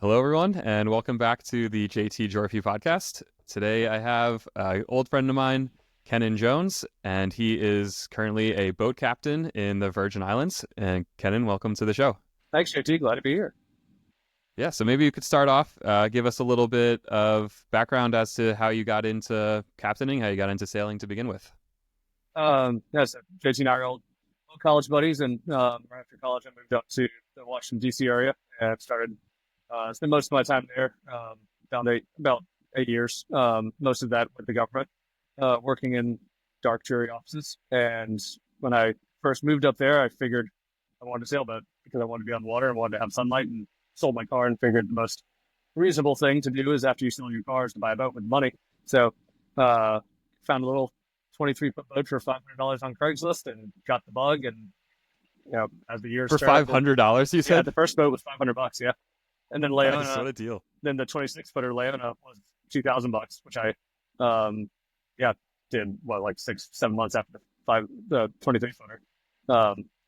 Hello, everyone, and welcome back to the JT Jorphy podcast. Today, I have an old friend of mine, Kennon Jones, and he is currently a boat captain in the Virgin Islands. And Kennon, welcome to the show. Thanks, JT. Glad to be here. Yeah, so maybe you could start off, give us a little bit of background as to how you got into captaining, how you got into sailing to begin with. Yes, JT and I are old college buddies, and right after college, I moved up to the Washington, D.C. area and started spent most of my time there. About 8 years. Most of that with the government, working in dark jury offices. And when I first moved up there, I figured I wanted a sailboat because I wanted to be on the water and wanted to have sunlight, and sold my car and figured the most reasonable thing to do is after you sell your cars to buy a boat with money. So found a little 23-foot boat for $500 on Craigslist and got the bug. And as the years For started, $500, you yeah, said? the first boat was $500. Yeah, and then Nice, Leona, what a deal. then the 26-footer Leona was $2,000, which I did like 6-7 months after the 23-footer.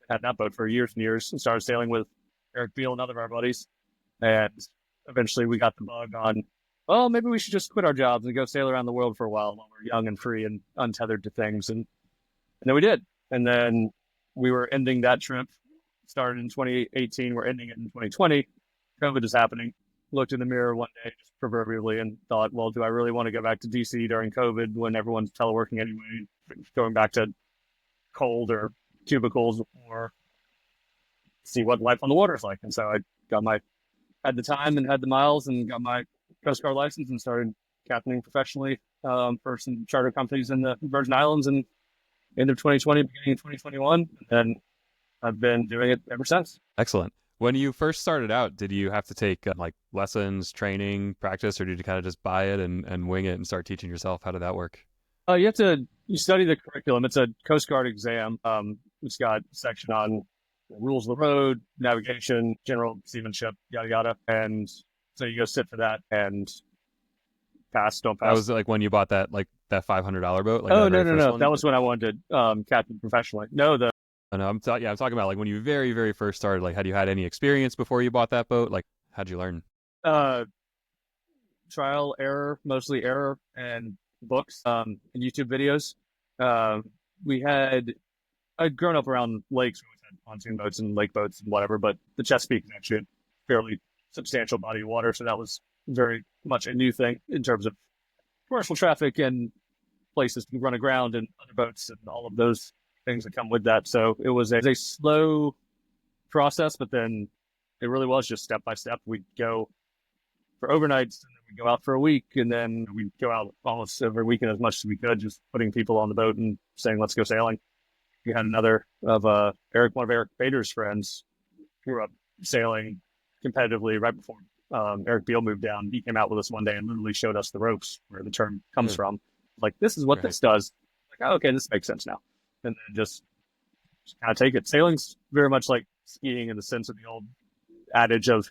Had that boat for years and years and started sailing with Eric Beal and other of our buddies. And eventually we got the bug on, well, maybe we should just quit our jobs and go sail around the world for a while we're young and free and untethered to things. And then we did. And then we were ending that trip, started in 2018. We're ending it in 2020. COVID is happening. Looked in the mirror one day, just proverbially, and thought, well, do I really want to go back to DC during COVID when everyone's teleworking anyway, going back to cold or cubicles, or see what life on the water is like? And so I had the time and had the miles and got my Coast Guard license and started captaining professionally for some charter companies in the Virgin Islands in end of 2020, beginning of 2021. And I've been doing it ever since. Excellent. When you first started out, did you have to take lessons, training, practice, or did you kind of just buy it and wing it and start teaching yourself? How did that work? You study the curriculum. It's a Coast Guard exam. It's got a section on rules of the road, navigation, general seamanship, yada, yada. And so you go sit for that and pass, don't pass. That was like when you bought that $500 boat? No. One? That was when I wanted to captain professionally. No, I'm talking about like when you very, very first started. Like, had you had any experience before you bought that boat? Like, how'd you learn? Trial, error, mostly error, and books and YouTube videos. I'd grown up around lakes. We always had pontoon boats and lake boats and whatever, but the Chesapeake is actually a fairly substantial body of water, so that was very much a new thing in terms of commercial traffic and places to run aground and other boats and all of those things that come with that. So it was a slow process, but then it really was just step by step. We'd go for overnights, and then we'd go out for a week, and then we'd go out almost every weekend as much as we could, just putting people on the boat and saying, let's go sailing. We had another of one of Eric Bader's friends, grew up sailing competitively right before Eric Beal moved down. He came out with us one day and literally showed us the ropes, where the term comes from. Like, this is what this does. Like, oh, okay, this makes sense now. And then just kind of take it. Sailing's very much like skiing in the sense of the old adage of,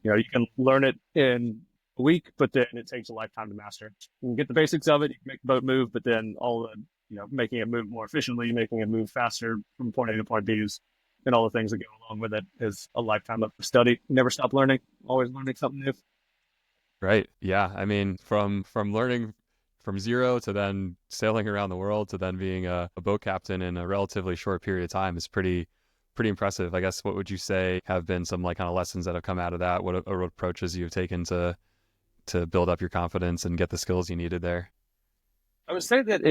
you can learn it in a week, but then it takes a lifetime to master. You can get the basics of it, you can make the boat move, but then all the making it move more efficiently, making it move faster from point A to point B and all the things that go along with it is a lifetime of study. Never stop learning, always learning something new. Right. Yeah. I mean, from learning from zero to then sailing around the world to then being a boat captain in a relatively short period of time is pretty impressive. I guess, what would you say have been some kind of lessons that have come out of that? What approaches you've taken to build up your confidence and get the skills you needed there? I would say that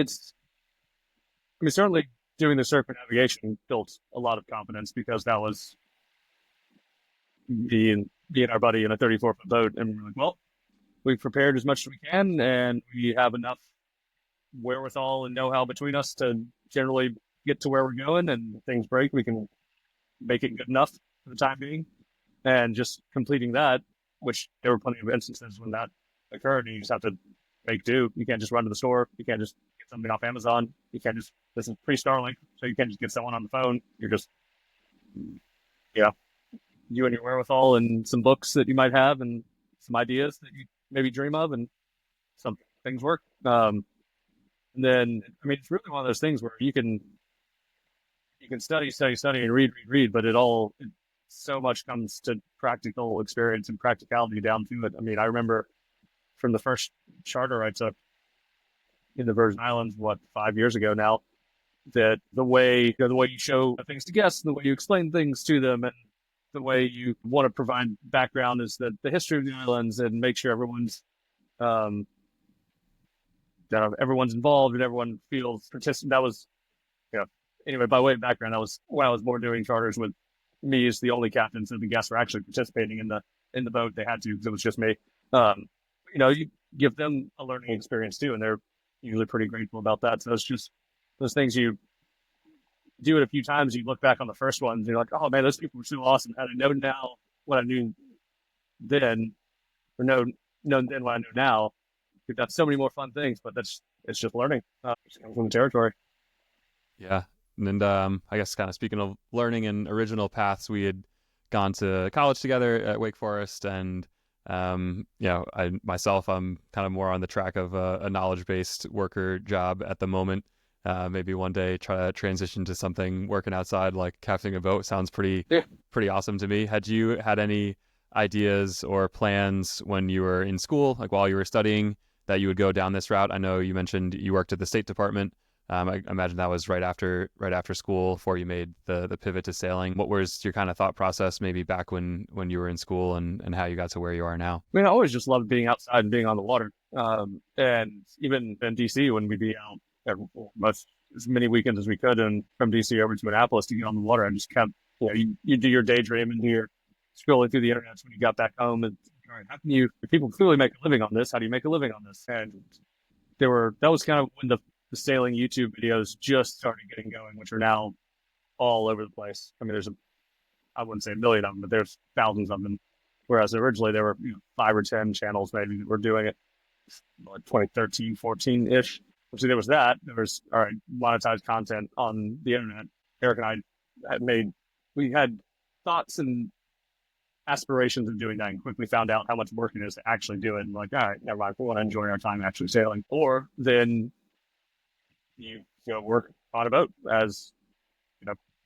certainly doing the circuit navigation built a lot of confidence, because that was being our buddy in a 34-foot boat. And we're like, well, we've prepared as much as we can, and we have enough wherewithal and know-how between us to generally get to where we're going. And if things break, we can make it good enough for the time being. And just completing that, which there were plenty of instances when that occurred, and you just have to make do. You can't just run to the store. You can't just get something off Amazon. You can't just, this is pre-Starlink, so you can't just get someone on the phone. You're just, you and your wherewithal and some books that you might have and some ideas that you maybe dream of, and some things work. And then, it's really one of those things where you can study and read, but it's so much comes to practical experience and practicality down to it. I mean, I remember from the first charter I took in the Virgin Islands, 5 years ago now, that the way you show things to guests, the way you explain things to them, and the way you want to provide background is the history of the islands and make sure um, everyone's involved and everyone feels participant. That was, anyway, by way of background, that was when I was more doing charters with me as the only captain, so the guests were actually participating in the boat. They had to because it was just me. You give them a learning experience too, and they're usually pretty grateful about that. So it's just those things you do it a few times. You look back on the first ones, and you're like, oh man, those people were so awesome. Had I known now what I knew then, or known then what I know now, we've got so many more fun things. But it's just learning from the territory. Yeah. And I guess kind of speaking of learning and original paths, we had gone to college together at Wake Forest, and I'm kind of more on the track of a knowledge-based worker job at the moment. Maybe one day try to transition to something working outside, like captaining a boat. Sounds pretty awesome to me. Had you had any ideas or plans when you were in school, like while you were studying, that you would go down this route? I know you mentioned you worked at the State Department. I imagine that was right after school before you made the pivot to sailing. What was your kind of thought process maybe back when you were in school, and how you got to where you are now? I mean, I always just loved being outside and being on the water. And even in DC, when we'd be out as many weekends as we could, and from DC over to Annapolis to get on the water, I just kept, you do your daydream and you're scrolling through the internet when you got back home. And all right, how can people clearly make a living on this? How do you make a living on this? And that was kind of when the sailing YouTube videos just started getting going, which are now all over the place. I mean, I wouldn't say a million of them, but there's thousands of them. Whereas originally there were 5 or 10 channels maybe that were doing it, like 2013, 14-ish. So there was that. There was, all right, monetized content on the internet. Eric and I we had thoughts and aspirations of doing that, and quickly found out how much work it is to actually do it. And like, all right, never mind, we want to enjoy our time actually sailing. Or then you work on a boat as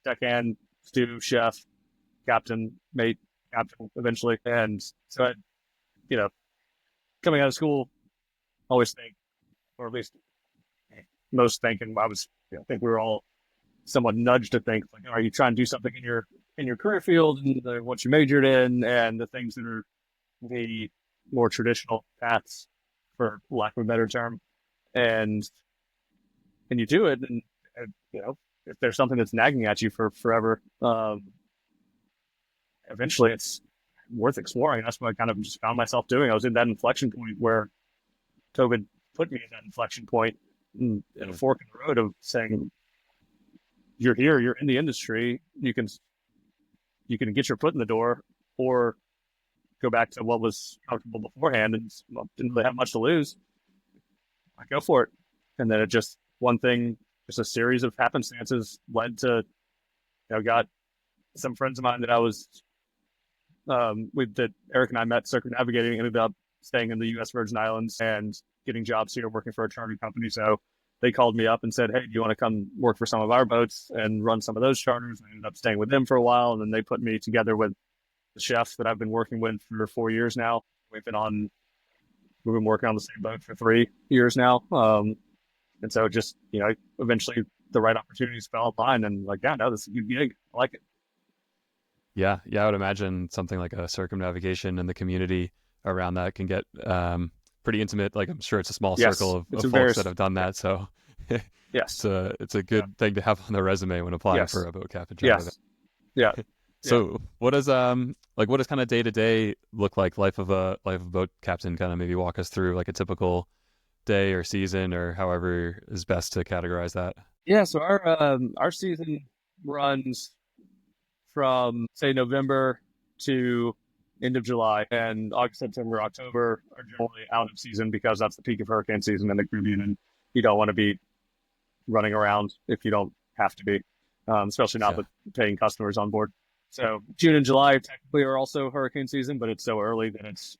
deckhand, stew, chef, captain, mate, captain eventually. And so coming out of school, always think, or at least most thinking, I think we were all somewhat nudged to think, like, are you trying to do something in your career field and what you majored in, and the things that are the more traditional paths, for lack of a better term, and you do it, and if there's something that's nagging at you for forever, eventually it's worth exploring. That's what I kind of just found myself doing. I was in that inflection point where COVID put me in that inflection point, in a fork in the road of saying, you're here, you're in the industry, you can get your foot in the door, or go back to what was comfortable beforehand and didn't really have much to lose. I go for it. And then one thing, just a series of happenstances led to, got some friends of mine that I was, that Eric and I met circumnavigating, ended up staying in the U.S. Virgin Islands and getting jobs here working for a charter company. So they called me up and said, hey, do you want to come work for some of our boats and run some of those charters? I ended up staying with them for a while, and then they put me together with the chef that I've been working with for 4 years now. We've been working on the same boat for 3 years now. And so just, eventually the right opportunities fell online, and like, yeah, no, this is a good gig. I like it. Yeah. I would imagine something like a circumnavigation and the community around that can get pretty intimate. Like, I'm sure it's a small circle of folks that have done that. So yes, it's a good thing to have on the resume when applying for a boat captain job. Yes. Yeah. So what does what does kind of day to day look like? Life of a boat captain? Kind of maybe walk us through like a typical day or season, or however is best to categorize that. Yeah. So our season runs from, say, November to end of July, and August, September, October are generally out of season because that's the peak of hurricane season in the Caribbean, and you don't want to be running around if you don't have to be, especially not with paying customers on board. So June and July technically are also hurricane season, but it's so early that it's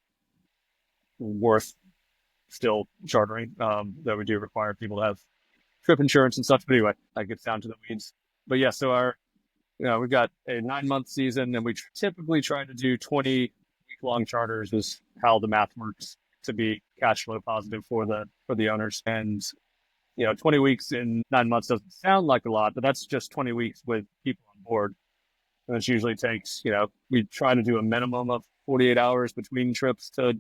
worth still chartering, though we do require people to have trip insurance and stuff. But anyway, that gets down to the weeds. But yeah, so we've got a 9-month season, and we typically try to do 20-week-long charters is how the math works to be cash flow positive for the owners. And 20 weeks in 9 months doesn't sound like a lot, but that's just 20 weeks with people on board. And it usually takes, we try to do a minimum of 48 hours between trips to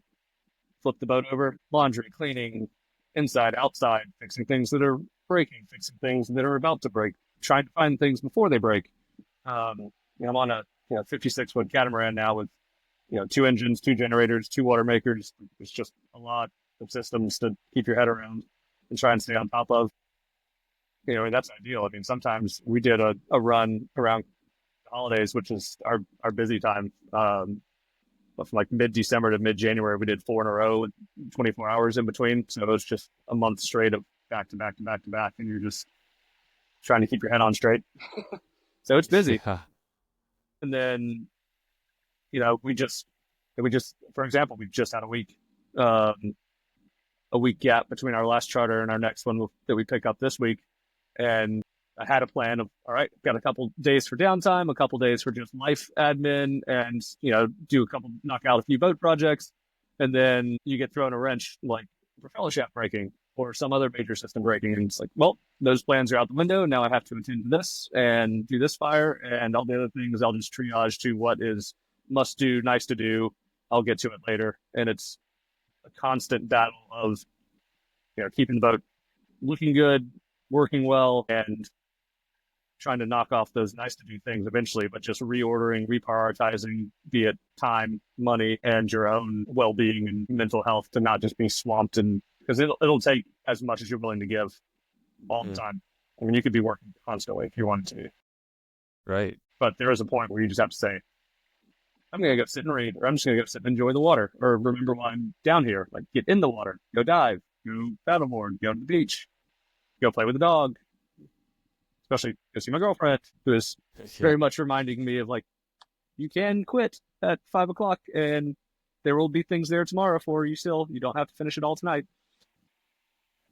flip the boat over. Laundry, cleaning, inside, outside, fixing things that are breaking, fixing things that are about to break, trying to find things before they break. I'm on a 56-foot catamaran now with 2 engines, 2 generators, 2 water makers. It's just a lot of systems to keep your head around and try and stay on top of. And that's ideal. I mean, sometimes we did a run around the holidays, which is our busy time. From like mid-December to mid-January, we did 4 in a row with 24 hours in between. So it was just a month straight of back to back to back to back, and you're just trying to keep your head on straight. So it's busy. Yeah. And then, we just, for example, we've just had a week gap between our last charter and our next one that we pick up this week. And I had a plan of, all right, got a couple days for downtime, a couple days for just life admin, and knock out a few boat projects, and then you get thrown a wrench like propeller shaft breaking or some other major system breaking, and it's like, well, those plans are out the window. Now I have to attend to this and do this fire, and all the other things I'll just triage to what is must do, nice to do. I'll get to it later, and it's a constant battle of keeping the boat looking good, working well, and trying to knock off those nice to do things eventually, but just reordering, reprioritizing, be it time, money, and your own well-being and mental health to not just be swamped. And because it'll take as much as you're willing to give all the time. I mean, you could be working constantly if you wanted to. Right. But there is a point where you just have to say, I'm going to go sit and read, or I'm just going to go sit and enjoy the water, or remember why I'm down here. Like, get in the water, go dive, go paddleboard, go to the beach, go play with the dog. Especially go see my girlfriend, who is very much reminding me of, like, you can quit at 5 o'clock and there will be things there tomorrow for you still. You don't have to finish it all tonight.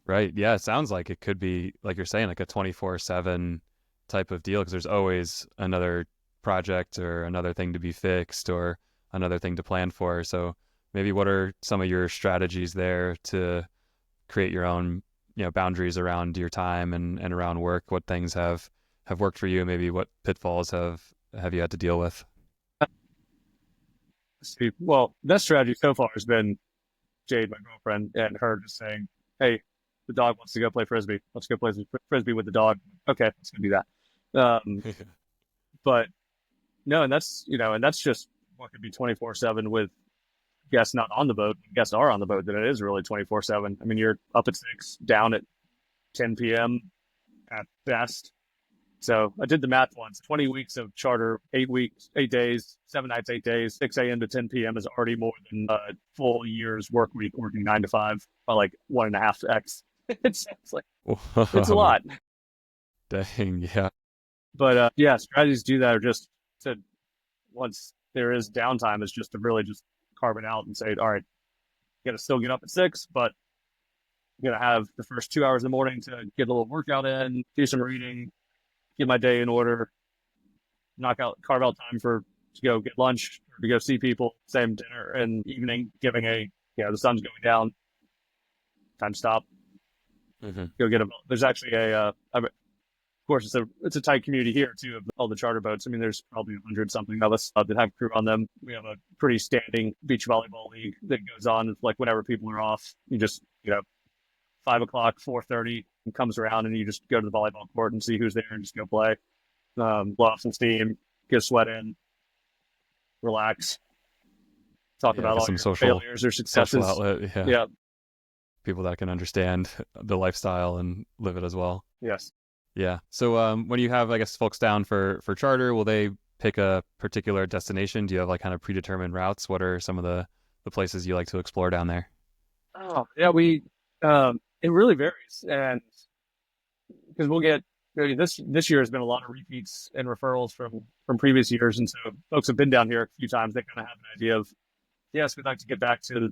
Right. Yeah. It sounds like it could be, like you're saying, like a 24/7 type of deal, because there's always another project or another thing to be fixed or another thing to plan for. So maybe what are some of your strategies there to create your own boundaries around your time and around work? What things have worked for you? Maybe what pitfalls have you had to deal with? Well, that strategy so far has been Jade, my girlfriend, and her just saying, hey, the dog wants to go play Frisbee. Let's go play Frisbee with the dog. Okay, let's go do that. But no, and that's just what could be 24/7 with guests not on the boat. Guests are on the boat, then it is really 24/7. I mean, you're up at 6, down at 10 p.m. at best. So I did the math once. 20 weeks of charter, 8 weeks, 8 days, 7 nights, 8 days, 6 a.m. to 10 p.m. is already more than a full year's work week working 9 to 5 by like 1.5x. It's like, it's a lot. Dang, yeah. But strategies to do that are just to, once there is downtime, is just to really just carve it out and say, all right, you got to still get up at 6, but I'm going to have the first 2 hours in the morning to get a little workout in, do some reading, get my day in order, carve out time to go get lunch, or to go see people, same dinner and evening, giving the sun's going down, time to stop, go get there's actually of course, it's a tight community here too of all the charter boats. I mean, there's probably 100 something of us that have crew on them. We have a pretty standing beach volleyball league that goes on like whenever people are off. You just 5 o'clock, 4:30, and comes around, and you just go to the volleyball court and see who's there and just go play, blow off some steam, get a sweat in, relax, talk about all your failures or successes. Social outlet, yeah. People that can understand the lifestyle and live it as well. Yes. Yeah. So when you have, I guess, folks down for charter, will they pick a particular destination? Do you have like kind of predetermined routes? What are some of the places you like to explore down there? Oh, yeah, it really varies, and because we'll get this year has been a lot of repeats and referrals from previous years, and so folks have been down here a few times. They kind of have an idea of, yes, we'd like to get back to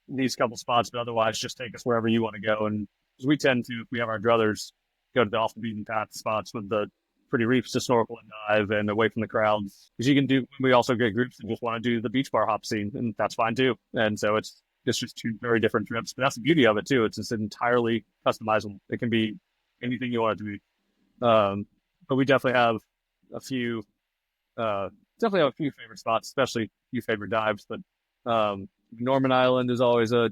these couple spots, but otherwise just take us wherever you want to go. And we tend to, if we have our druthers, go to the off the beaten path spots with the pretty reefs to snorkel and dive and away from the crowds. Because you can do, we also get groups that just want to do the beach bar hop scene, and that's fine too. And so it's just two very different trips. But that's the beauty of it too. It's just entirely customizable. It can be anything you want it to be. But we definitely have a few, favorite spots, especially a few favorite dives. But Norman Island is always a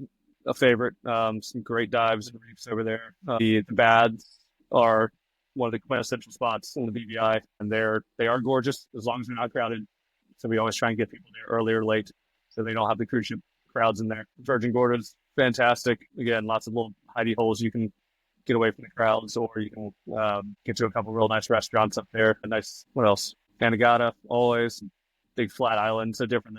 favorite. Some great dives and reefs over there. The Bads are one of the quintessential spots in the BVI, and they are gorgeous as long as they're not crowded. So we always try and get people there early or late, so they don't have the cruise ship crowds in there. Virgin Gorda's fantastic. Again, lots of little hidey holes you can get away from the crowds, or you can get to a couple real nice restaurants up there. A nice, what else? Anegada, always big flat island, so different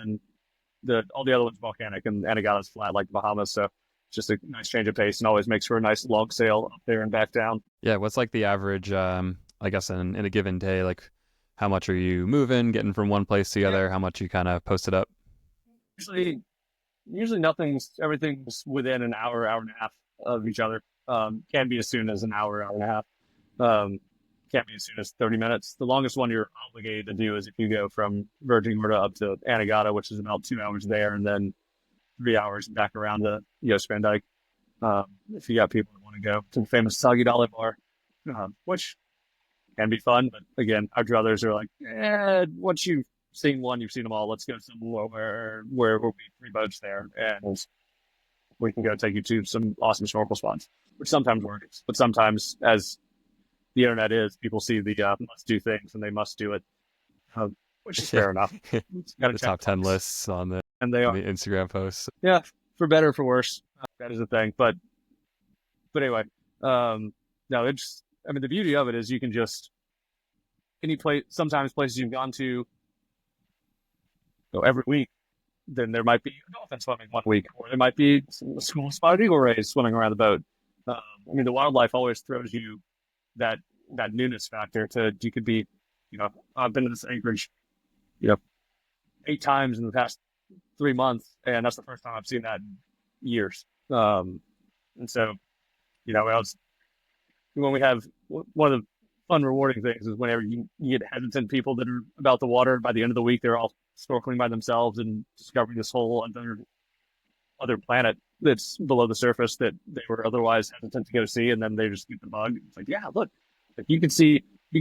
than all the other ones volcanic, and Anegada's flat like the Bahamas. So just a nice change of pace, and always makes for a nice log sail up there and back down. Yeah, what's like the average, I guess, in a given day? Like, how much are you moving, getting from one place to the other? How much you kind of posted up? Usually everything's within an hour and a half of each other. Can be as soon as an hour and a half. Can be as soon as 30 minutes. The longest one you're obligated to do is if you go from Virgin Gorda up to Anegada, which is about 2 hours there, and then 3 hours back around to Yost Van Dyke. If you got people that want to go to the famous Soggy Dolly Bar, which can be fun, but again, our druthers are like, once you've seen one, you've seen them all. Let's go somewhere where we'll be 3 boats there, and we can go take you to some awesome snorkel spots, which sometimes works, but sometimes, as the internet is, people see the must-do things and they must do it, which is fair enough. The top 10 lists on the Instagram posts. Yeah, for better or for worse, that is the thing. But anyway, no, the beauty of it is you can just any place. Sometimes places you've gone to every week, then there might be a dolphin swimming one week, or there might be a school of spotted eagle rays swimming around the boat. The wildlife always throws you that newness factor. You could be, I've been to this anchorage, 8 times in the past 3 months, and that's the first time I've seen that in years. And so, when we have one of the fun, rewarding things is whenever you get hesitant people that are about the water. By the end of the week, they're all snorkeling by themselves and discovering this whole other planet that's below the surface that they were otherwise hesitant to go see, and then they just get the bug. It's like, yeah, look, you can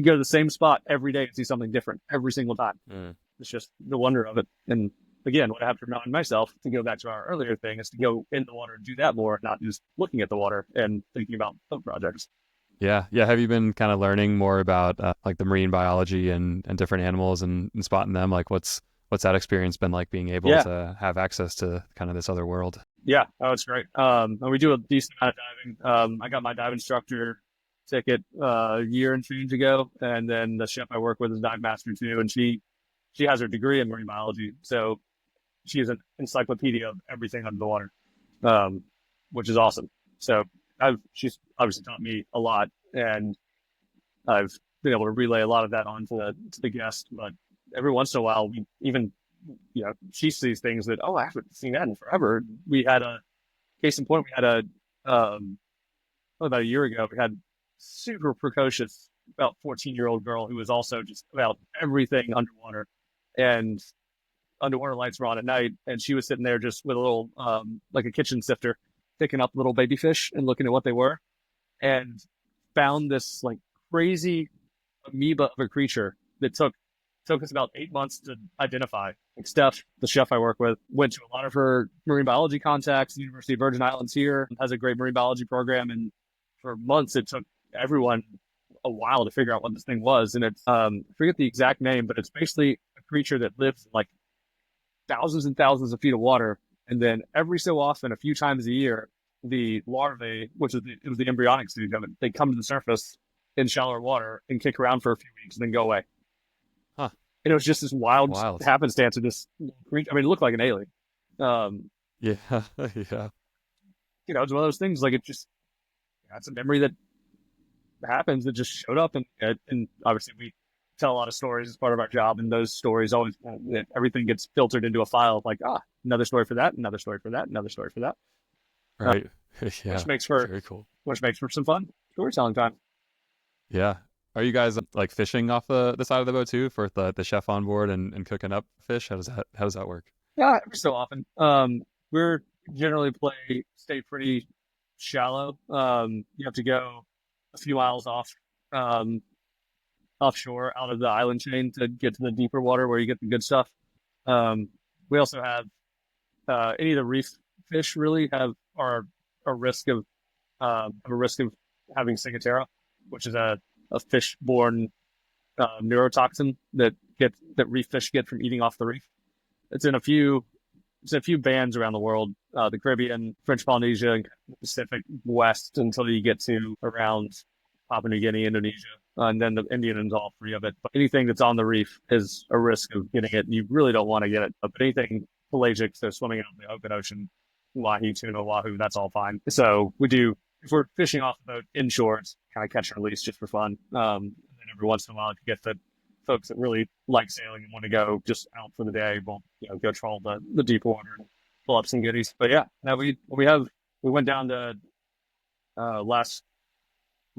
go to the same spot every day and see something different every single time. It's just the wonder of it. And again, what I have to remind myself, to go back to our earlier thing, is to go in the water and do that more, not just looking at the water and thinking about boat projects. Yeah. Have you been kind of learning more about like the marine biology and different animals and spotting them? Like, what's that experience been like, being able to have access to kind of this other world? Yeah, it's great. And we do a decent amount of diving. I got my dive instructor ticket a year and change ago, and then the chef I work with is a dive master too, and she has her degree in marine biology, so she is an encyclopedia of everything under the water, which is awesome. So she's obviously taught me a lot, and I've been able to relay a lot of that on to the guest. But every once in a while, we even, she sees things that, I haven't seen that in forever. We had case in point, about a year ago, we had super precocious, about 14-year-old girl who was also just about everything underwater, and underwater lights were on at night, and she was sitting there just with a little, like a kitchen sifter, picking up little baby fish and looking at what they were, and found this like crazy amoeba of a creature that took us about 8 months to identify. Like Steph, the chef I work with, went to a lot of her marine biology contacts. The University of Virgin Islands here has a great marine biology program, and for months it took everyone a while to figure out what this thing was. And it's I forget the exact name, but it's basically a creature that lives in like thousands and thousands of feet of water, and then every so often, a few times a year, the larvae, it was the embryonic stage of it, they come to the surface in shallower water and kick around for a few weeks and then go away. Huh. And it was just this wild happenstance of this creature. It looked like an alien. Yeah. It's one of those things, like, it's a memory that happens, that just showed up, and obviously we tell a lot of stories as part of our job, and those stories always, everything gets filtered into a file of like, another story for that, another story for that, another story for that. Right. Yeah. Which makes for very cool. Which makes for some fun storytelling time. Yeah. Are you guys like fishing off the side of the boat too for the chef on board and cooking up fish? How does that work? Yeah, every so often. We're generally stay pretty shallow. You have to go a few miles um, offshore out of the island chain to get to the deeper water where you get the good stuff. Um, we also have any of the reef fish really have are a risk of having ciguatera, which is a fish-borne neurotoxin that reef fish get from eating off the reef. It's in a few it's in a few bands around the world, the Caribbean, French Polynesia, and Pacific West until you get to around Papua New Guinea, Indonesia, and then the Indian is all free of it. But anything that's on the reef is a risk of getting it. And you really don't want to get it. But anything pelagic, so swimming out in the open ocean, wahi, tuna, wahoo, that's all fine. So if we're fishing off the boat inshore, it's kind of catch and release just for fun. And then every once in a while, if you get the folks that really like sailing and want to go just out for the day, we'll go trawl the deep water and pull up some goodies. But yeah, now we went down to last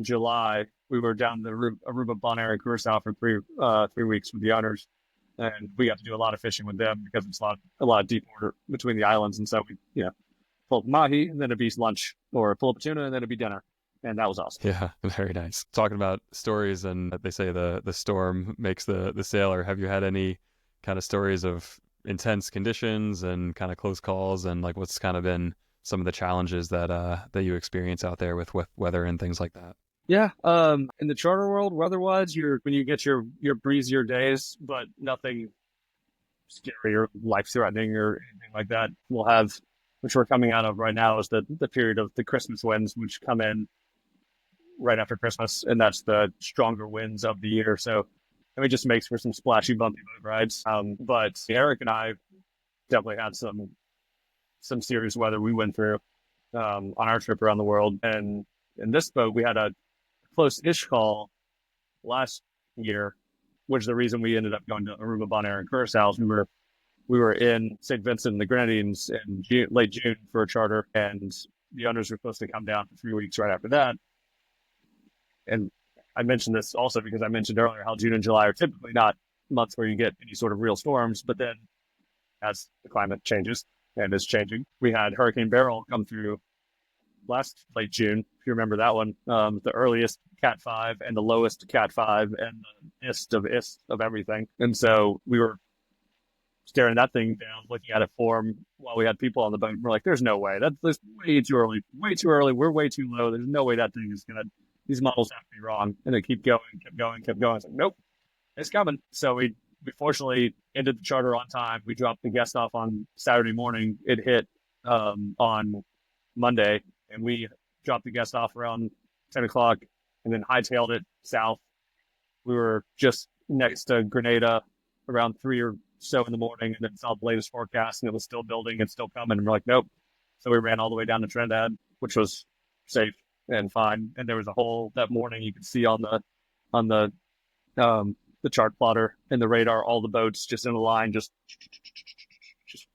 July. We were down to Aruba, Bonaire, and Curacao for 3 weeks with the owners, and we got to do a lot of fishing with them because it's a lot of deep water between the islands, and so we pull up mahi and then it'd be lunch, or pull up a tuna and then it'd be dinner. And that was awesome. Yeah, very nice. Talking about stories, and they say the storm makes the sailor. Have you had any kind of stories of intense conditions and kind of close calls, and like what's kind of been some of the challenges that you experience out there with weather and things like that? Yeah. In the charter world, weather-wise, when you get your breezier days, but nothing scary or life-threatening or anything like that. We'll have, which we're coming out of right now, is the period of the Christmas winds, which come in right after Christmas, and that's the stronger winds of the year. So it just makes for some splashy, bumpy boat rides. But Eric and I definitely had some serious weather we went through on our trip around the world. And in this boat, we had a close-ish call last year, which is the reason we ended up going to Aruba, Bonaire, and Curacao. We were in St. Vincent and the Grenadines in late June for a charter, and the owners were supposed to come down for 3 weeks right after that. And I mentioned this also because I mentioned earlier how June and July are typically not months where you get any sort of real storms. But then as the climate changes and is changing, we had Hurricane Beryl come through late June, if you remember that one, the earliest Cat 5 and the lowest Cat 5 and the ist of everything. And so we were staring that thing down, looking at it form while we had people on the boat. We're like, there's no way. That's way too early. Way too early. We're way too low. There's no way that thing is going to, these models have to be wrong. And they kept going. It's like, nope, it's coming. So we fortunately ended the charter on time. We dropped the guest off on Saturday morning. It hit on Monday, and we dropped the guest off around 10 o'clock and then hightailed it south. We were just next to Grenada around 3 or so in the morning, and then saw the latest forecast, and it was still building and still coming. And we're like, nope. So we ran all the way down to Trinidad, which was safe and fine. And there was a hole that morning you could see on the chart plotter and the radar, all the boats just in a line, just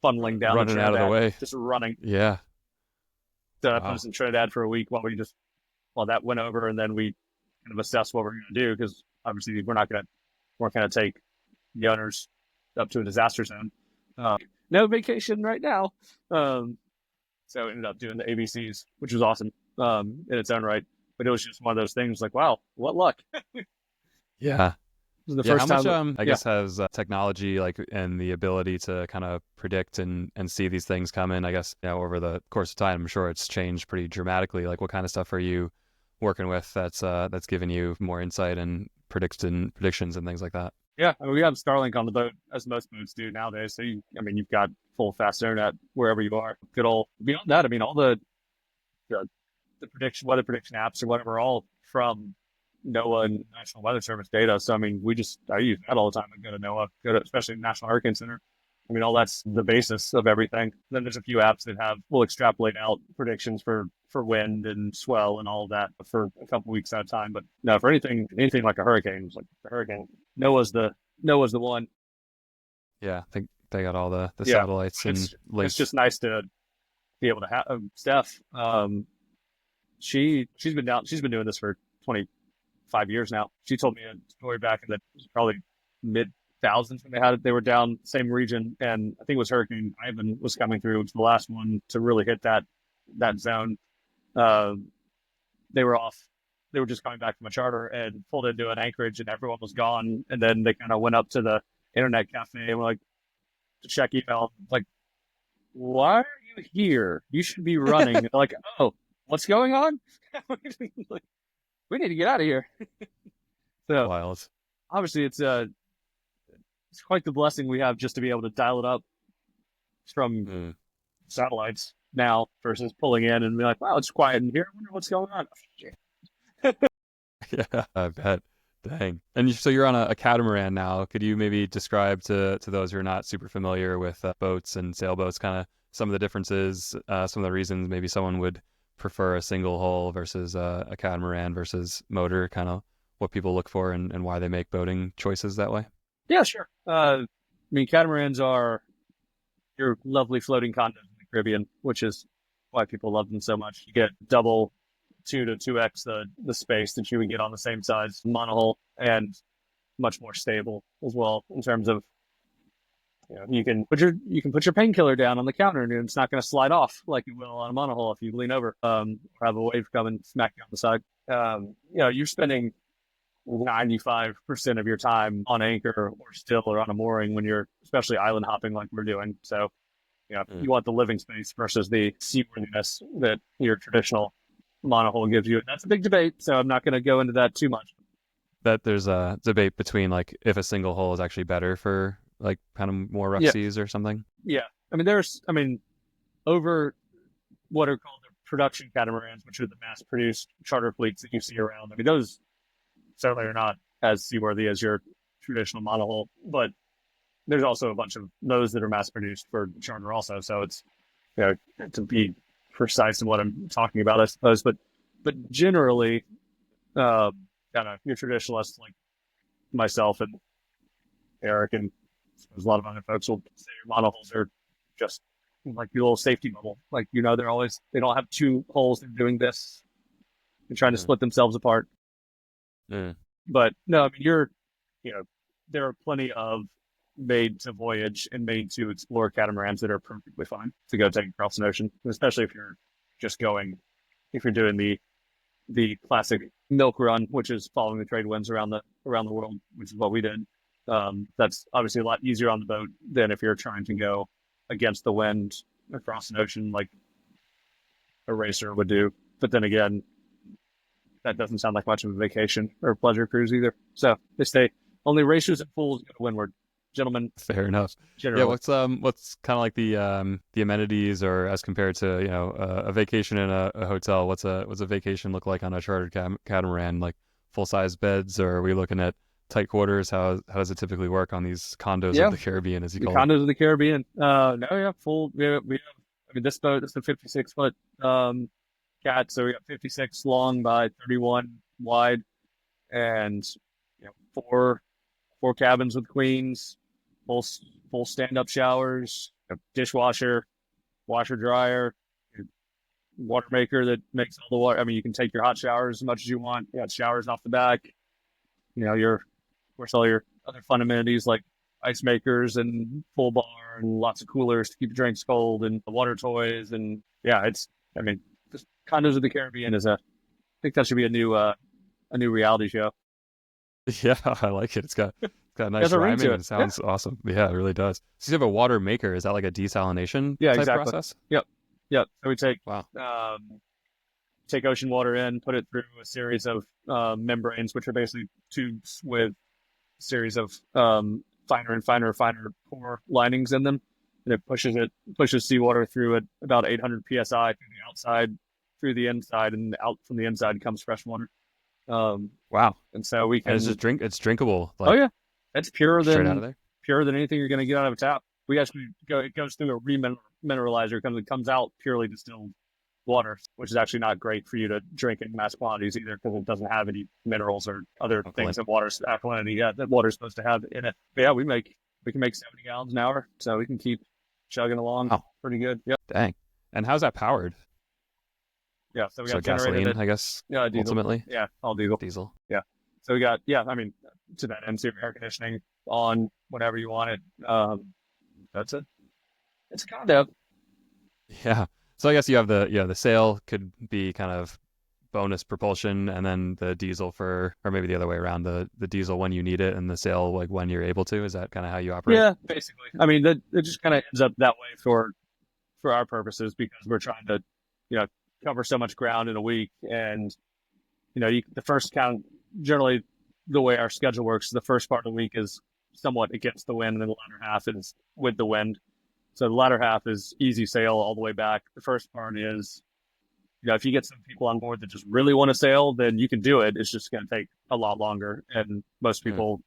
funneling down, running out of the way, just running. Yeah. So I put us in Trinidad for a week while that went over, and then we kind of assessed what we're going to do, because obviously we're not going to take the owners up to a disaster zone. No vacation right now. So we ended up doing the ABCs, which was awesome in its own right. But it was just one of those things like, wow, what luck. Yeah. This is the first how time. much, I guess, has technology and the ability to kind of predict and see these things come in, I guess, over the course of time? I'm sure it's changed pretty dramatically. Like, what kind of stuff are you working with that's given you more insight and predictions and things like that? Yeah, I mean, we have Starlink on the boat, as most boats do nowadays. So you've got full fast internet wherever you are. Good old beyond that. I mean, all the weather prediction apps or whatever, all from NOAA and National Weather Service data. So I mean, I use that all the time. I go to NOAA, especially National Hurricane Center. I mean, all that's the basis of everything. Then there's a few apps that will extrapolate out predictions for wind and swell and all of that for a couple weeks at a time. But no, for anything like a hurricane, it's like the hurricane. NOAA's the one. Yeah, I think they got all the satellites and links. It's just nice to be able to have Steph. She's been doing this for 20 5 years now. She told me a story back in the probably mid thousands when they had it. They were down same region, and I think it was Hurricane Ivan was coming through. It was the last one to really hit that zone. Uh, they were off. They were just coming back from a charter and pulled into an anchorage, and everyone was gone. And then they kind of went up to the internet cafe and were like to check email, like, "Why are you here? You should be running." And they're like, "Oh, what's going on?" Like, we need to get out of here. So Wild. obviously, it's quite the blessing we have just to be able to dial it up from satellites now versus pulling in and be like, "Wow, it's quiet in here. I wonder what's going on." Yeah, I bet. Dang. And so you're on a catamaran now. Could you maybe describe to those who are not super familiar with boats and sailboats, kind of some of the differences, some of the reasons maybe someone would prefer a single hull versus a catamaran versus motor, kind of what people look for and why they make boating choices that way? Yeah, sure. I mean, catamarans are your lovely floating condos in the Caribbean, which is why people love them so much. You get double 2 to 2x the space that you would get on the same size monohull, and much more stable as well in terms of, you can put your painkiller down on the counter and it's not going to slide off like you will on a monohull if you lean over or have a wave come and smack you on the side. You're spending 95% of your time on anchor or still or on a mooring when you're especially island hopping like we're doing. So, you want the living space versus the seaworthiness that your traditional monohull gives you. That's a big debate, so I'm not going to go into that too much. That there's a debate between like if a single hull is actually better for like kind of more rough seas or something. Yeah. I mean, over what are called the production catamarans, which are the mass-produced charter fleets that you see around. I mean, those certainly are not as seaworthy as your traditional monohull, but there's also a bunch of those that are mass-produced for charter also. So it's, to be precise in what I'm talking about, I suppose. But generally, kind of your traditionalists like myself and Eric and a lot of other folks will say your monohulls are just like your little safety bubble. Like, they don't have two holes. They're doing this. They're trying to split themselves apart. But no, I mean, there are plenty of made to voyage and made to explore catamarans that are perfectly fine to go take across an ocean, especially if you're doing the classic milk run, which is following the trade winds around the world, which is what we did. That's obviously a lot easier on the boat than if you're trying to go against the wind across an ocean like a racer would do. But then again, that doesn't sound like much of a vacation or a pleasure cruise either. So they say only racers and fools go to windward, gentlemen. Fair enough. Generally. Yeah. What's kind of like the amenities, or as compared to a vacation in a hotel? What's a vacation look like on a chartered catamaran? Like full size beds, or are we looking at tight quarters? How does it typically work on these condos of the Caribbean, as you call condos of the Caribbean? Full. We have. I mean, this boat is a 56-foot cat, so we got 56 long by 31 wide, and four cabins with queens, full stand-up showers, a dishwasher, washer dryer, water maker that makes all the water. I mean, you can take your hot showers as much as you want. You got showers off the back. Of course, all your other fun amenities like ice makers and full bar and lots of coolers to keep your drinks cold and water toys. And the condos of the Caribbean I think that should be a new reality show. Yeah, I like it. It's got a nice rhyming and it sounds awesome. Yeah, it really does. So you have a water maker. Is that like a desalination type process? Yep. So we take take ocean water in, put it through a series of membranes, which are basically tubes with a series of finer and finer pore linings in them, and it pushes seawater through at about 800 psi through the outside, through the inside, and out from the inside comes fresh water. Wow! And so we can. And it's drinkable. Like, oh yeah, it's purer straight out of there. Purer than anything you're going to get out of a tap. We actually it goes through a remineralizer, it comes out purely distilled water, which is actually not great for you to drink in mass quantities either, because it doesn't have any minerals or other things that water's alkalinity that water's supposed to have in it. But yeah, we can make 70 gallons an hour, so we can keep chugging along pretty good. Yep. Dang. And how's that powered? Yeah, so we got gasoline, I guess. Yeah, diesel. Ultimately. Yeah, all diesel. Diesel. Yeah. So we got, yeah, I mean, to that end, so air conditioning on whenever you want it. That's it. It's a condo. Yeah. So I guess you have the sail could be kind of bonus propulsion, and then the diesel for, or maybe the other way around, the diesel when you need it, and the sail like when you're able to. Is that kind of how you operate? Yeah, basically. I mean, it just kind of ends up that way for our purposes because we're trying to, you know, cover so much ground in a week, and the first count generally the way our schedule works, the first part of the week is somewhat against the wind, and then the latter half is with the wind. So the latter half is easy sail all the way back. The first part is, if you get some people on board that just really want to sail, then you can do it. It's just going to take a lot longer. And most people,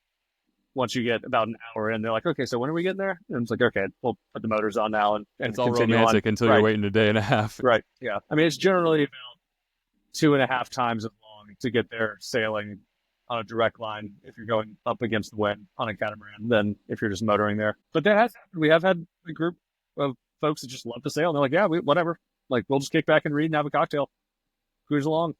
once you get about an hour in, they're like, okay, so when are we getting there? And it's like, okay, we'll put the motors on now and It's all continue romantic on. until Right. you're waiting a day and a half. Right. Yeah. I mean, it's generally about 2.5 times as long to get there sailing on a direct line if you're going up against the wind on a catamaran than if you're just motoring there. But we have had a group of folks that just love to sail. And they're like, yeah, whatever. Like, we'll just kick back and read and have a cocktail. Cruise along.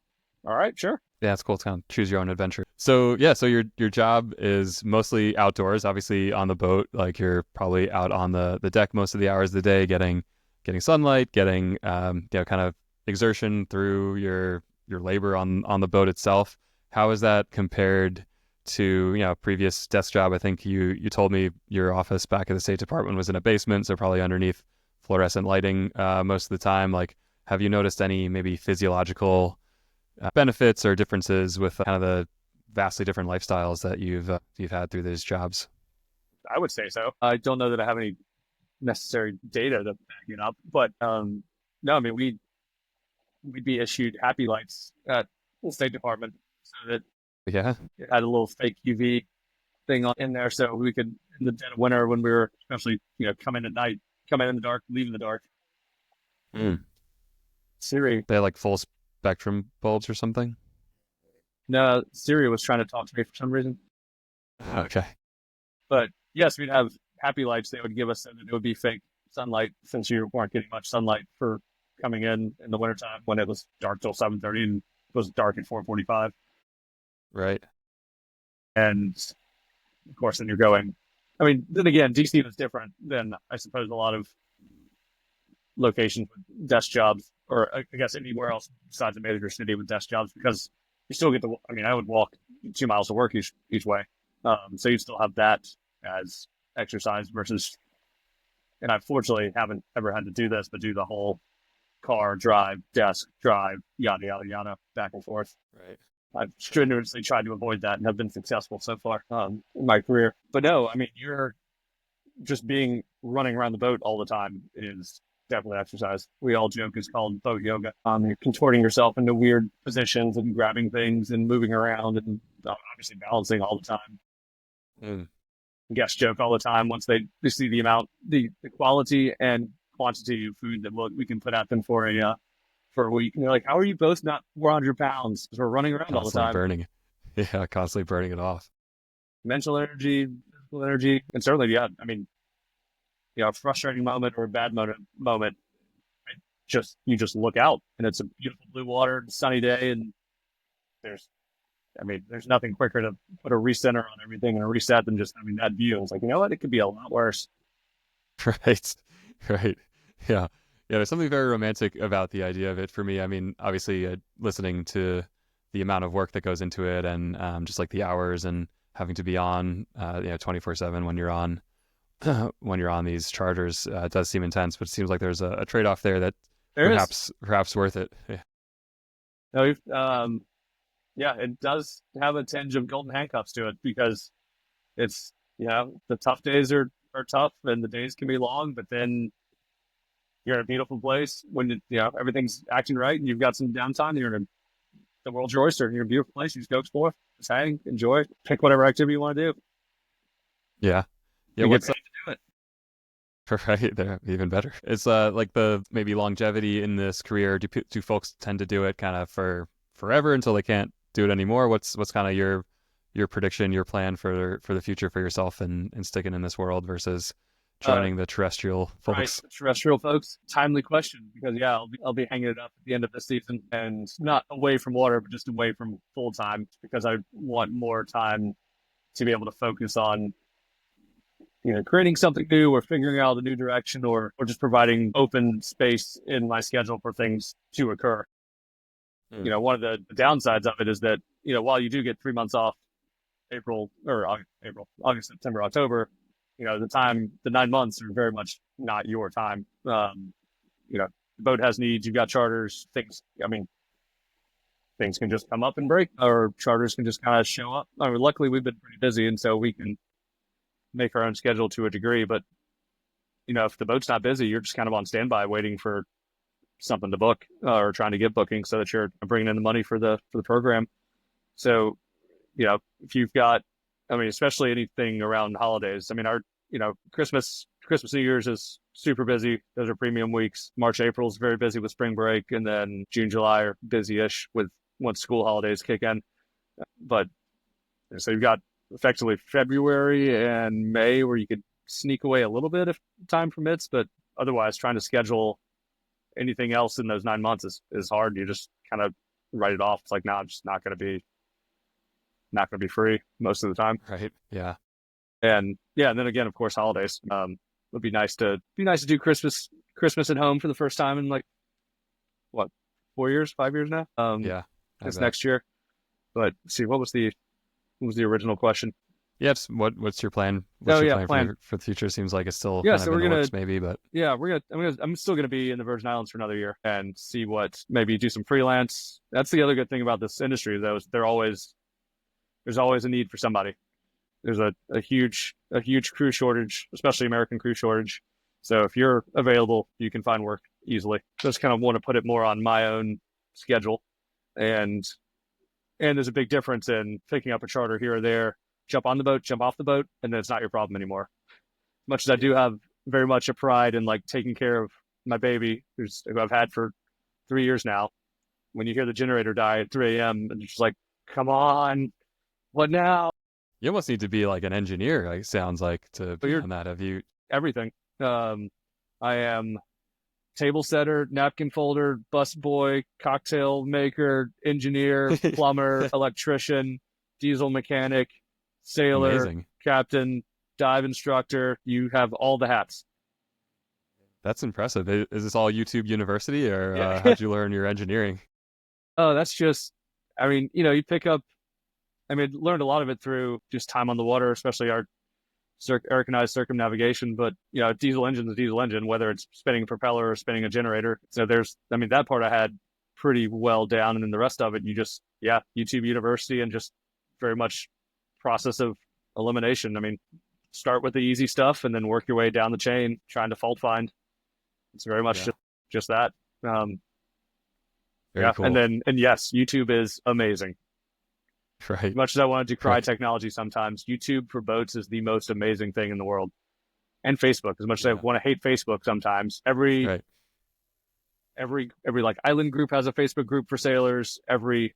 All right, sure. Yeah, it's cool. It's kind of choose your own adventure. So yeah, so your job is mostly outdoors, obviously on the boat. Like you're probably out on the deck most of the hours of the day, getting sunlight, getting kind of exertion through your labor on the boat itself. How is that compared to previous desk job? I think you told me your office back at the State Department was in a basement, so probably underneath fluorescent lighting most of the time. Like, have you noticed any maybe physiological benefits or differences with kind of the vastly different lifestyles that you've had through these jobs? I would say so. I don't know that I have any necessary data to back it up, but no, I mean we'd be issued happy lights at the State Department so that Yeah, it had a little fake UV thing in there, so we could in the dead of winter when we were especially come in at night, come in the dark, leave in the dark. Siri, they had like full spectrum bulbs or something. no, Siri was trying to talk to me for some reason. Okay. But yes, we'd have happy lights they would give us, and it would be fake sunlight since you weren't getting much sunlight for coming in the wintertime when it was dark till 7:30 and it was dark at 4:45. Right. And of course, then you're going. I mean, then again, DC was different than I suppose a lot of locations with desk jobs, or I guess anywhere else besides a major city with desk jobs, because you still get I mean, I would walk 2 miles to work each way, so you still have that as exercise versus. And I fortunately haven't ever had to do this, but do the whole car drive, desk drive, yada yada yada, back and forth. Right. I've strenuously tried to avoid that and have been successful so far in my career. But no, I mean, you're just running around the boat all the time is definitely exercise. We all joke it's called boat yoga. You're contorting yourself into weird positions and grabbing things and moving around and obviously balancing all the time. Guests joke all the time once they see the quality and quantity of food that we can put at them for a week. And they're like, how are you both not 400 pounds? Because we're running around all the time. Burning. Yeah, constantly burning it off. Mental energy, physical energy, and certainly, yeah, I mean, a frustrating moment or a bad moment, you just look out and it's a beautiful blue water, sunny day, and there's nothing quicker to put a recenter on everything and a reset than just having that view. It's like, you know what? It could be a lot worse. Right. Right. Yeah. Yeah. There's something very romantic about the idea of it for me. I mean, obviously, listening to the amount of work that goes into it and just like the hours and having to be on, 24/7 when you're on these charters, it does seem intense, but it seems like there's a trade-off there that perhaps worth it. Yeah. No, yeah, it does have a tinge of golden handcuffs to it because it's, the tough days are tough and the days can be long, but then you're in a beautiful place when everything's acting right and you've got some downtime. The world's your oyster. You're in a beautiful place. You just go explore, just hang, enjoy, pick whatever activity you want to do. Yeah. Yeah. What's to do it? Right there, even better. It's like the maybe longevity in this career. Do folks tend to do it kind of for forever until they can't do it anymore? What's kind of your prediction, your plan for the future for yourself and sticking in this world versus joining the terrestrial folks. Right, terrestrial folks. Timely question, because yeah, I'll be hanging it up at the end of this season, and not away from water, but just away from full time, because I want more time to be able to focus on creating something new, or figuring out a new direction, or just providing open space in my schedule for things to occur. One of the downsides of it is that while you do get 3 months off, August, September, October, the 9 months are very much not your time. The boat has needs. You've got charters. Things can just come up and break, or charters can just kind of show up. Luckily, we've been pretty busy, and so we can make our own schedule to a degree. But if the boat's not busy, you're just kind of on standby, waiting for something to book, or trying to get bookings so that you're bringing in the money for the program. So, if you've got, especially anything around holidays. Our Christmas, New Year's is super busy. Those are premium weeks. March, April is very busy with spring break, and then June, July are busy-ish with once school holidays kick in. But so you've got effectively February and May where you could sneak away a little bit if time permits, but otherwise trying to schedule anything else in those 9 months is hard. You just kind of write it off. It's like, no, I'm just not going to be free most of the time. Right. Yeah. And then again, of course, holidays. It would be nice to do Christmas at home for the first time in 5 years now. Yeah. This next year. But see, what was the original question? Yes. What's your plan? What's your plan for the future? Seems like it's still kind of in the works maybe, but yeah, I'm still gonna be in the Virgin Islands for another year and see maybe do some freelance. That's the other good thing about this industry, though, is there's always a need for somebody. There's a huge crew shortage, especially American crew shortage. So if you're available, you can find work easily. Just kind of want to put it more on my own schedule, and there's a big difference in picking up a charter here or there. Jump on the boat, jump off the boat, and then it's not your problem anymore. As much as I do have very much a pride in taking care of my baby, who I've had for 3 years now, when you hear the generator die at 3 a.m. and it's just like, come on, what now? You almost need to be like an engineer, it sounds like, to be on that. Have you everything? I am table setter, napkin folder, bus boy, cocktail maker, engineer, plumber, electrician, diesel mechanic, sailor, amazing. Captain, dive instructor. You have all the hats. That's impressive. Is this all YouTube University, or how'd you learn your engineering? Oh, that's just, you pick up, learned a lot of it through just time on the water, especially our Ericanized circumnavigation. But, diesel engine is a diesel engine, whether it's spinning a propeller or spinning a generator. So that part I had pretty well down. And then the rest of it, YouTube University, and just very much process of elimination. Start with the easy stuff and then work your way down the chain, trying to fault find. It's very much just that. Very cool. And yes, YouTube is amazing. Right. As much as I want to decry technology sometimes, YouTube for boats is the most amazing thing in the world. And Facebook, as much as I want to hate Facebook sometimes, every island group has a Facebook group for sailors. Every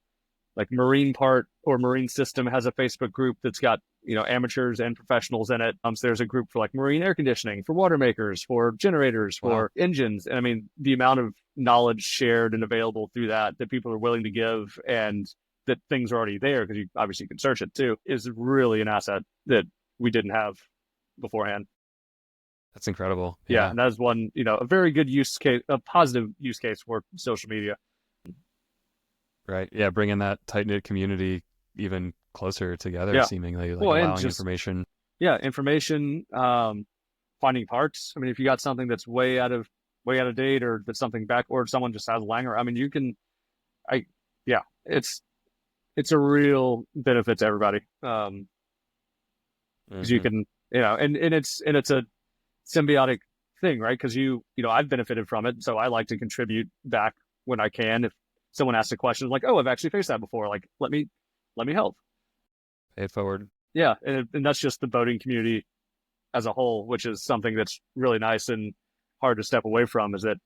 marine part or marine system has a Facebook group that's got amateurs and professionals in it. So there's a group for marine air conditioning, for water makers, for generators, for engines. And the amount of knowledge shared and available through that people are willing to give, and that things are already there because you obviously can search it too, is really an asset that we didn't have beforehand. That's incredible. Yeah. And that is one, a very good use case, a positive use case for social media. Right. Yeah. Bringing that tight-knit community even closer together, seemingly, allowing information. Yeah. Information, finding parts. If you got something that's way out of date, or that's something back, or someone just has a langer, you can, it's a real benefit to everybody. Because you can, and it's a symbiotic thing, right? Because I've benefited from it, so I like to contribute back when I can. If someone asks a question like, "Oh, I've actually faced that before," let me help. Pay it forward. Yeah, and that's just the boating community as a whole, which is something that's really nice and hard to step away from. Is that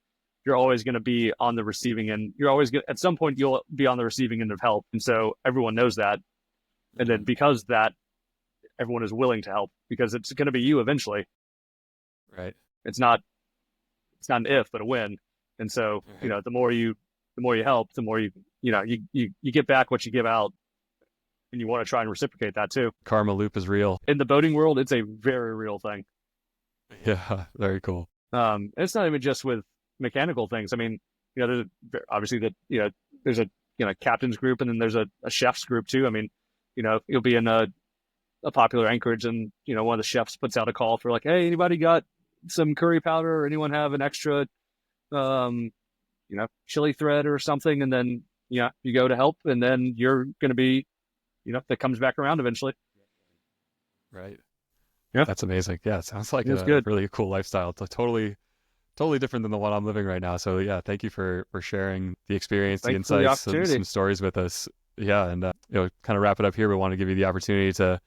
you're always going to be on the receiving end. You're always at some point you'll be on the receiving end of help, and so everyone knows that. And then because that, everyone is willing to help because it's going to be you eventually. Right. It's not an if, but a when. And so, Right. the more you help, the more you get back what you give out, and you want to try and reciprocate that too. Karma loop is real. In the boating world, it's a very real thing. Yeah. Very cool. It's not even just with mechanical things. I mean, there's obviously there's a captain's group, and then there's a chef's group too. I mean, you'll be in a popular anchorage, and one of the chefs puts out a call for like, hey, anybody got some curry powder, or anyone have an extra chili thread or something? And then you go to help, and then you're going to be that comes back around eventually. Right. Yeah, That's amazing. Yeah. It sounds like it's a good. really cool lifestyle. It's totally different than the one I'm living right now. So yeah, thank you for sharing the experience, the Thanks for the insights, opportunity. some stories with us. Yeah. And, kind of wrap it up here. We want to give you the opportunity to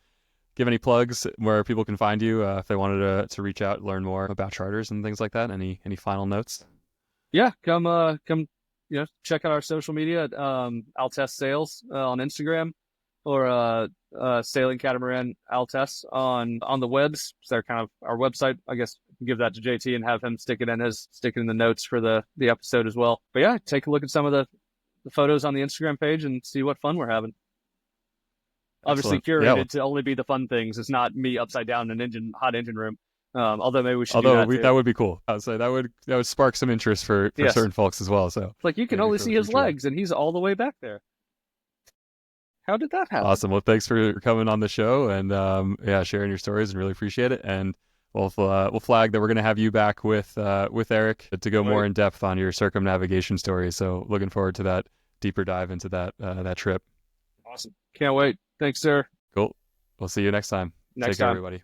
give any plugs where people can find you if they wanted to reach out, learn more about charters and things like that. Any final notes? Yeah, come check out our social media at Altess Sales on Instagram, or Sailing Catamaran Altess on the webs. So they're kind of our website. I guess give that to JT and have him stick it in the notes for the episode as well. But yeah, take a look at some of the photos on the Instagram page and see what fun we're having. Obviously Excellent. Yeah. curated to only be the fun things. It's not me upside down in an hot engine room. Although maybe we should do Although that too. that would be cool. I would say that would spark some interest for Yes. certain folks as well. So It's like you can maybe only for see the his future. legs, and he's all the way back there. How did that happen? Awesome. Well, thanks for coming on the show and sharing your stories, and really appreciate it. And we'll flag that we're going to have you back with Eric to go more in depth on your circumnavigation story. So looking forward to that deeper dive into that trip. Awesome. Can't wait. Thanks, sir. Cool. We'll see you next time. Next Take care, time. everybody.